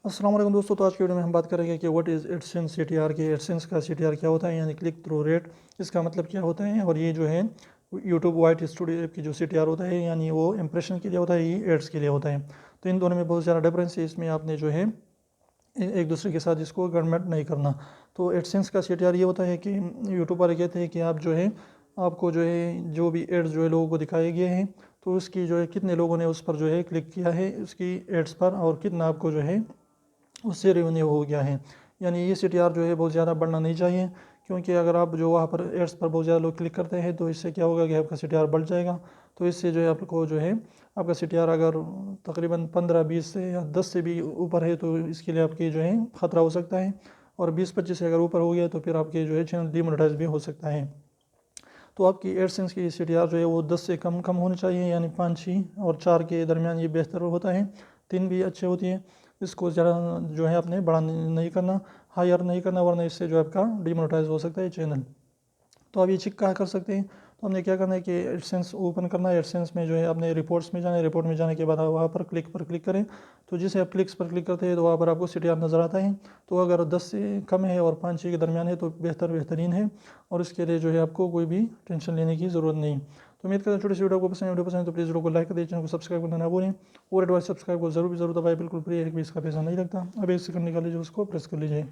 अस्सलाम वालेकुम दोस्तों। तो आज की वीडियो में हम बात करेंगे कि व्हाट इज़ एडसेंस सीटीआर के एडसेंस का सीटीआर क्या होता है, यानी क्लिक थ्रू रेट, इसका मतलब क्या होता है। और ये जो है यूट्यूब वाइट स्टूडियो की जो सीटीआर होता है, यानी वो इंप्रेशन के लिए होता है, ये एड्स के लिए होता है। तो इन दोनों में बहुत ज़्यादा डिफरेंस है। इसमें आपने जो है एक दूसरे के साथ इसको गड़बड़ नहीं करना। तो एडसेंस का सीटीआर ये होता है कि यूट्यूब वाले कहते हैं कि आप जो है आपको जो है जो भी एड्स जो है लोगों को दिखाए गए हैं, तो उसकी जो है कितने लोगों ने उस पर जो है क्लिक किया है उसकी एड्स पर, और कितना आपको जो है उससे रेवेन्यू हो गया है। यानी ये सीटीआर जो है बहुत ज़्यादा बढ़ना नहीं चाहिए, क्योंकि अगर आप जो वहाँ पर एड्स पर बहुत ज़्यादा लोग क्लिक करते हैं तो इससे क्या होगा कि आपका सीटीआर बढ़ जाएगा। तो इससे जो है आपको जो है आपका सीटीआर अगर तकरीबन 15-20 से या 10 से भी ऊपर है तो इसके लिए आपके जो है ख़तरा हो सकता है। और 20-25 से अगर ऊपर हो गया तो फिर आपके जो है चैनल डीमोनेटाइज भी हो सकता है। तो आपकी एडसेंस की सीटीआर जो है वो 10 से कम कम होनी चाहिए, यानी 5, 6 और 4 के दरमियान ये बेहतर होता है। 3 भी अच्छी होती है। इसको ज़्यादा जो है आपने बड़ा नहीं करना, हायर नहीं करना, वरना इससे जो आपका डिमोनेटाइज हो सकता है चैनल। तो आप ये चेक कहाँ कर सकते हैं। तो हमने क्या करना है कि एडसेंस ओपन करना है। एडसेंस में जो है अपने रिपोर्ट्स में जाना है। रिपोर्ट में जाने के बाद आप वहाँ पर क्लिक करें। तो जैसे आप क्लिक्स पर क्लिक करते हैं तो वहाँ पर आपको सीटीआर नज़र आता है। तो अगर 10 से कम है और 5-6 के दरमियान है तो बेहतरीन है, और इसके लिए जो है आपको कोई भी टेंशन लेने की ज़रूरत नहीं। तो उम्मीद करता हूँ छोटी सी वीडियो को पसंद है तो प्लीज़ वीडियो को लाइक कर दीजिए, चैनल को सब्सक्राइब करना ना भूलें। और एडवाइस सब्सक्राइब को जरूर दबाए, बिल्कुल फ्री है, एक भी इसका पैसा नहीं लगता। अब एक सेकंड निकाल लीजिए, उसको प्रेस कर लीजिए।